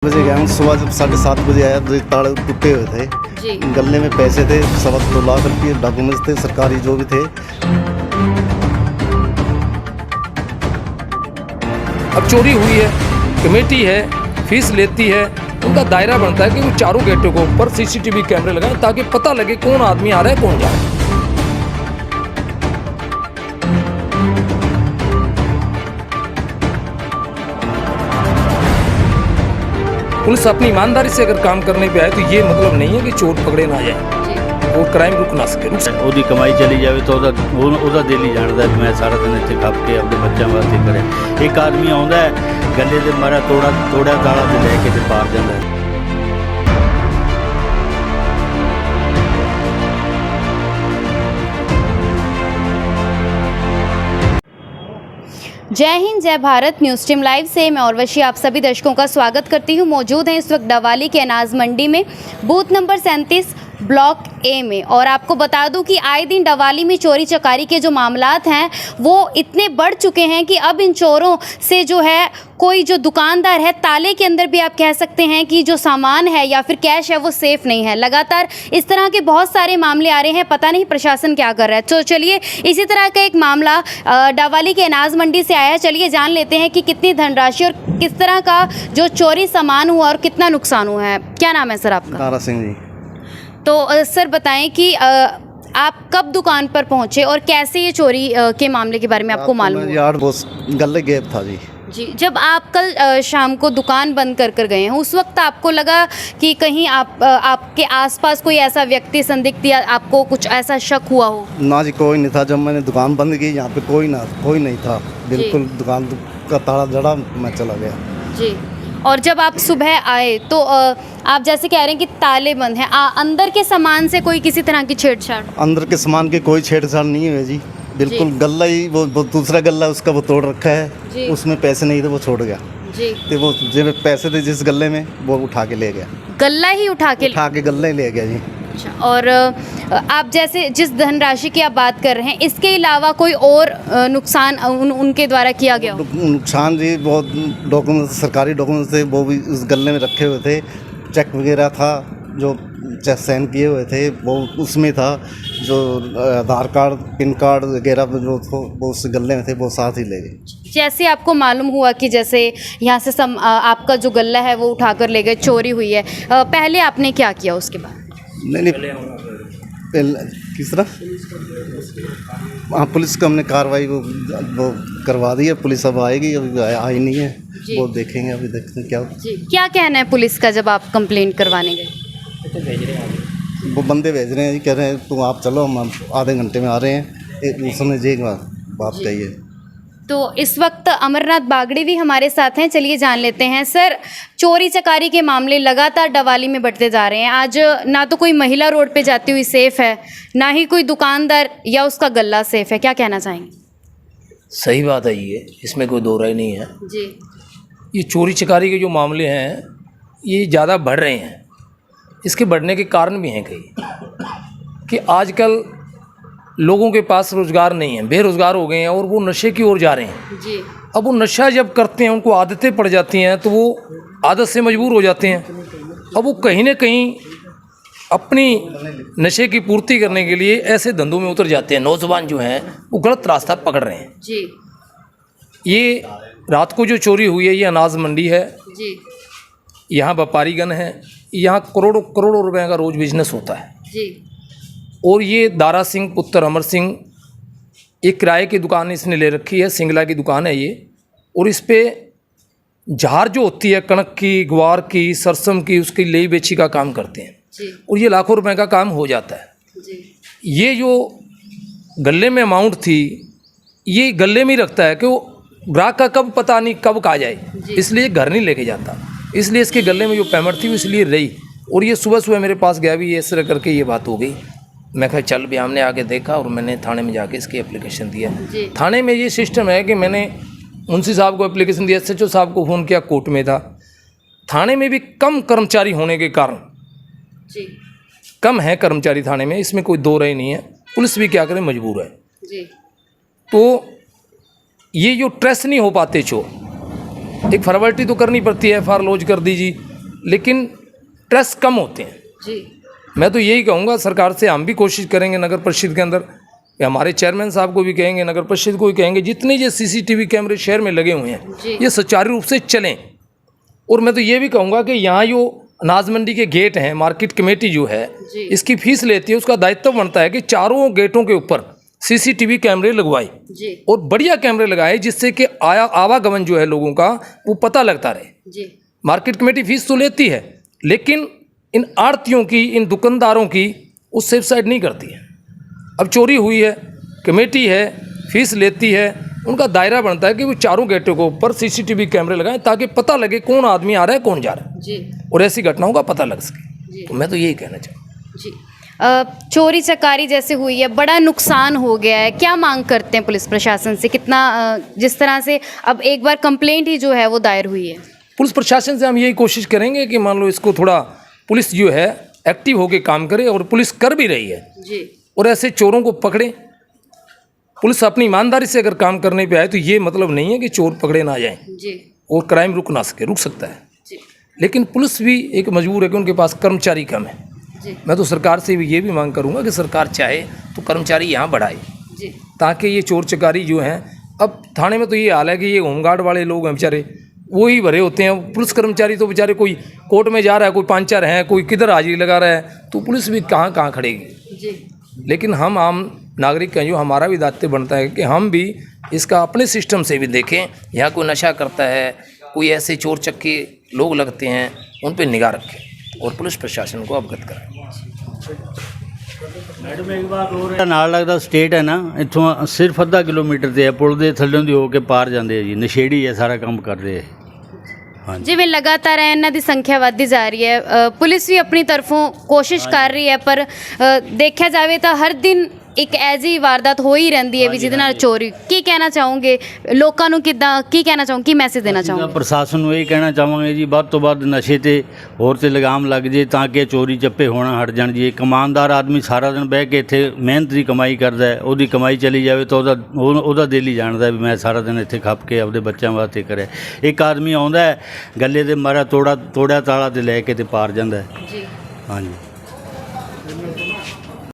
बजे गया हूँ। सुबह जब 7:30 बजे आया तो ताले टूटे हुए थे जी। गले में पैसे थे, 2.25 लाख रुपये डॉक्यूमेंट्स थे सरकारी जो भी थे। अब चोरी हुई है, कमेटी है, फीस लेती है, उनका दायरा बनता है कि वो चारों गेटों के ऊपर सीसीटीवी कैमरे लगाएं ताकि पता लगे कौन आदमी आ रहा है कौन जा रहा है। पुलिस अपनी ईमानदारी से अगर काम करने पे आए तो ये मतलब नहीं है कि चोर पकड़े ना जाए और क्राइम रुक ना सके। ਉਹਦੀ ਕਮਾਈ ਚਲੀ ਜਾਵੇ ਤਾਂ ਉਹਦਾ ਦਿਲ ਹੀ ਜਾਣਦਾ ਕਿ ਮੈਂ ਸਾਰਾ ਦਿਨ ਇੱਥੇ ਖੱਪ ਕੇ ਆਪਣੇ ਬੱਚਿਆਂ ਵਾਸਤੇ ਕਰਿਆ। ਇੱਕ ਆਦਮੀ ਆਉਂਦਾ ਹੈ ਗੱਲੇ ਦੇ ਮਾਰਾ ਤੋੜਾ ਤਾਲਾ ਤੇ ਲੈ ਕੇ ਤੇ ਪਾਰ ਜਾਂਦਾ ਹੈ। जय हिंद जय भारत। न्यूज़ टीम लाइव से मैं उर्वशी आप सभी दर्शकों का स्वागत करती हूँ। मौजूद हैं इस वक्त डवाली के अनाज मंडी में बूथ नंबर 37 ब्लॉक ए में। और आपको बता दूं कि आए दिन डवाली में चोरी चकारी के जो मामलात हैं वो इतने बढ़ चुके हैं कि अब इन चोरों से जो है कोई जो दुकानदार है ताले के अंदर भी आप कह सकते हैं कि जो सामान है या फिर कैश है वो सेफ नहीं है। लगातार इस तरह के बहुत सारे मामले आ रहे हैं, पता नहीं प्रशासन क्या कर रहा है। तो चलिए इसी तरह का एक मामला डवाली के अनाज मंडी से आया है। चलिए जान लेते हैं कि कितनी धनराशि और किस तरह का जो चोरी सामान हुआ और कितना नुकसान हुआ है। क्या नाम है सर आपका? तारा सिंह जी। तो सर बताएं कि आप कब दुकान पर पहुंचे और कैसे ये चोरी के मामले के बारे में आपको मालूम हुआ? यार वो गले गैप था जी। जी, जब आप कल शाम को दुकान बंद कर गए हैं उस वक्त आपको लगा कि कहीं आपके आसपास कोई ऐसा व्यक्ति संदिग्ध या आपको कुछ ऐसा शक हुआ हो? ना जी कोई नहीं था। जब मैंने दुकान बंद की यहाँ पे कोई नहीं था बिल्कुल। दुकान का ताला जड़ा मैं चला गया जी। और जब आप सुबह आए तो आप जैसे कह रहे हैं कि ताले बंद हैं, अंदर के सामान से कोई किसी तरह की छेड़छाड़? अंदर के सामान की कोई छेड़छाड़ नहीं है जी। बिल्कुल गल्ला ही वो दूसरा गल्ला उसका वो तोड़ रखा जी। है। उसमें पैसे नहीं थे वो छोड़ गया जी। तो वो जो पैसे थे जिस गले में वो उठा के ले गया। गल्ला ही उठा के गल्ला ही ले गया जी। अच्छा। और आप जैसे जिस धनराशि की आप बात कर रहे हैं इसके अलावा कोई और नुकसान उनके द्वारा किया गया हो? नुकसान जी बहुत डॉक्यूमेंट सरकारी डॉक्यूमेंट्स थे वो भी उस गले में रखे हुए थे। चेक वगैरह था जो साइन किए हुए थे वो उसमें था। जो आधार कार्ड पिन कार्ड वगैरह जो वो उस गले में थे वो साथ ही ले गए। जैसे आपको मालूम हुआ कि जैसे यहाँ से आपका जो गल्ला है वो उठाकर ले गए, चोरी हुई है, पहले आपने क्या किया उसके बाद? नहीं किस तरह? हाँ पुलिस को हमने कार्रवाई वो करवा दी है। पुलिस अब आएगी, अभी आई नहीं है। वो देखेंगे, अभी देखते हैं क्या जी। क्या कहना है पुलिस का जब आप कंप्लेंट करवाने गए? वो बंदे भेज रहे हैं जी। कह रहे हैं तुम आप चलो हम आधे घंटे में आ रहे हैं। उसने जी बात कही है। तो इस वक्त अमरनाथ बागड़ी भी हमारे साथ हैं, चलिए जान लेते हैं। सर, चोरी चकारी के मामले लगातार डवाली में बढ़ते जा रहे हैं। आज ना तो कोई महिला रोड पे जाती हुई सेफ है, ना ही कोई दुकानदार या उसका गल्ला सेफ है। क्या कहना चाहेंगे? सही बात है, ये इसमें कोई दो राय नहीं है जी। ये चोरी चकारी के जो मामले हैं ये ज़्यादा बढ़ रहे हैं। इसके बढ़ने के कारण भी हैं कई कि आजकल लोगों के पास रोज़गार नहीं है, बेरोज़गार हो गए हैं और वो नशे की ओर जा रहे हैं जी। अब वो नशा जब करते हैं उनको आदतें पड़ जाती हैं तो वो आदत से मजबूर हो जाते हैं। अब वो कहीं ना कहीं अपनी नशे की पूर्ति करने के लिए ऐसे धंधों में उतर जाते हैं। नौजवान जो हैं वो गलत रास्ता पकड़ रहे हैं जी। ये रात को जो चोरी हुई है ये अनाज मंडी है जी। यहाँ व्यापारीगण है, यहाँ करोड़ों करोड़ों रुपए का रोज़ बिजनेस होता है जी। और ये दारा सिंह पुत्र अमर सिंह एक किराए की दुकान इसने ले रखी है, सिंगला की दुकान है ये। और इस पे झार जो होती है कणक की, ग्वार की, सरसम की, उसकी ले बेची का काम करते हैं जी। और ये लाखों रुपए का काम हो जाता है जी। ये जो गले में अमाउंट थी ये गले में ही रखता है कि वो ग्राहक का कब पता नहीं कब कहा जाए, इसलिए घर नहीं लेके जाता। इसलिए इसके गले में जो पेमेंट थी वो इसलिए रही। और ये सुबह सुबह मेरे पास गया भी, इस तरह करके ये बात हो गई। मैं कहा चल भी, हमने आके देखा और मैंने थाने में जाके इसकी एप्लीकेशन दिया। थाने में ये सिस्टम है कि मैंने मुंशी साहब को एप्लीकेशन दिया, SHO साहब को फ़ोन किया, कोर्ट में था। थाने में भी कम कर्मचारी होने के कारण जी। कम है कर्मचारी थाने में, इसमें कोई दो राय नहीं है। पुलिस भी क्या करे, मजबूर है जी। तो ये जो ट्रेस नहीं हो पाते चोर, एक फॉर्मेलिटी तो करनी पड़ती है, FIR लॉज कर दीजिए, लेकिन ट्रस्ट कम होते हैं। जी मैं तो यही कहूँगा सरकार से, हम भी कोशिश करेंगे नगर परिषद के अंदर, या हमारे चेयरमैन साहब को भी कहेंगे, नगर परिषद को भी कहेंगे, जितने ये CCTV कैमरे शहर में लगे हुए हैं ये सुचारू रूप से चलें। और मैं तो ये भी कहूँगा कि यहाँ जो अनाज मंडी के गेट हैं, मार्केट कमेटी जो है इसकी फीस लेती है, उसका दायित्व बनता है कि चारों गेटों के ऊपर CCTV कैमरे लगवाए और बढ़िया कैमरे लगाए, जिससे कि आवागमन जो है लोगों का वो पता लगता रहे। मार्केट कमेटी फीस तो लेती है, लेकिन इन आड़तियों की, इन दुकानदारों की वो सेफ साइड नहीं करती है। अब चोरी हुई है, कमेटी है, फीस लेती है, उनका दायरा बनता है कि वो चारों गेटों के ऊपर CCTV कैमरे लगाएं ताकि पता लगे कौन आदमी आ रहा है, कौन जा रहा है, और ऐसी घटनाओं का पता लग सके। तो मैं तो यही कहना चाहूँ। जी चोरी चकारी जैसे हुई है, बड़ा नुकसान हो गया है, क्या मांग करते हैं पुलिस प्रशासन से? कितना जिस तरह से अब एक बार कंप्लेंट ही जो है वो दायर हुई है, पुलिस प्रशासन से हम यही कोशिश करेंगे कि मान लो इसको थोड़ा पुलिस जो है एक्टिव होकर काम करे, और पुलिस कर भी रही है जी, और ऐसे चोरों को पकड़े। पुलिस अपनी ईमानदारी से अगर काम करने पे आए तो ये मतलब नहीं है कि चोर पकड़े ना जाएं जी, और क्राइम रुक ना सके, रुक सकता है जी, लेकिन पुलिस भी एक मजबूर है कि उनके पास कर्मचारी कम है। जी, मैं तो सरकार से भी ये भी मांग करूंगा कि सरकार चाहे तो कर्मचारी यहाँ बढ़ाए, जी, ताकि ये चोर चकारी जो हैं, अब थाने में तो ये हाल है कि ये होमगार्ड वाले लोग हैं बेचारे, वो ही भरे होते हैं। पुलिस कर्मचारी तो बेचारे कोई कोर्ट में जा रहा है, कोई पंचर है, कोई किधर हाजिरी लगा रहा है, तो पुलिस भी कहाँ कहाँ खड़ेगी। जी, लेकिन हम आम नागरिक हैं, जो हमारा भी दायित्व बनता है कि हम भी इसका अपने सिस्टम से भी देखें। यहाँ कोई नशा करता है, कोई ऐसे चोर चक्के लोग लगते हैं, उन पर निगाह रखें और पुलिस प्रशासन को अवगत करें। मैडम एक बात और नाल लगदा स्टेट है ना, इत्थों सिर्फ आधा किलोमीटर ते है, पुल दे थल्लों दी हो के पार जांदे जी, नशेड़ी है, सारा काम कर रहे हैं। ਜਿਵੇਂ ਲਗਾਤਾਰ ਇਹਨਾਂ ਦੀ ਸੰਖਿਆ ਵੱਧਦੀ ਜਾ ਰਹੀ ਹੈ, ਪੁਲਿਸ ਵੀ ਆਪਣੀ ਤਰਫੋਂ ਕੋਸ਼ਿਸ਼ ਕਰ ਰਹੀ ਹੈ, ਪਰ ਦੇਖਿਆ ਜਾਵੇ ਤਾਂ ਹਰ ਦਿਨ ਇੱਕ ਐਜੀ ਵਾਰਦਾਤ ਹੋ ਹੀ ਰਹਿੰਦੀ ਹੈ ਵੀ ਜਿਹਦੇ ਨਾਲ ਚੋਰੀ। ਕੀ ਕਹਿਣਾ ਚਾਹੋਗੇ ਲੋਕਾਂ ਨੂੰ, ਕਿੱਦਾਂ ਕੀ ਕਹਿਣਾ ਚਾਹੋਗੇ, ਕੀ ਮੈਸੇਜ ਦੇਣਾ ਚਾਹੋਗੇ? ਪ੍ਰਸ਼ਾਸਨ ਨੂੰ ਇਹ ਕਹਿਣਾ ਚਾਹਾਂਗੇ ਜੀ, ਵੱਧ ਤੋਂ ਵੱਧ ਨਸ਼ੇ ਤੇ ਹੋਰ ਤੇ ਲਗਾਮ ਲੱਗ ਜੇ ਤਾਂ ਕਿ ਚੋਰੀ ਚੱਪੇ ਹੋਣਾ ਹਟ ਜਾਣ ਜੀ। ਇੱਕ ਇਮਾਨਦਾਰ ਆਦਮੀ ਸਾਰਾ ਦਿਨ ਬਹਿ ਕੇ ਇੱਥੇ ਮਿਹਨਤ ਦੀ ਕਮਾਈ ਕਰਦਾ ਹੈ, ਉਹਦੀ ਕਮਾਈ ਚਲੀ ਜਾਵੇ ਤਾਂ ਉਹਦਾ ਦਿਲ ਹੀ ਜਾਣਦਾ ਵੀ ਮੈਂ ਸਾਰਾ ਦਿਨ ਇੱਥੇ ਖੱਪ ਕੇ ਆਪਦੇ ਬੱਚਿਆਂ ਵਾਸਤੇ ਕਰਿਆ। ਇੱਕ ਆਦਮੀ ਆਉਂਦਾ ਹੈ ਗੱਲੇ ਦੇ ਮਾਰਾ ਤੋੜਿਆ ਤਾਲਾ ਤੇ ਲੈ ਕੇ ਤੇ ਪਾਰ ਜਾਂਦਾ ਹੈ। ਜੀ ਹਾਂਜੀ।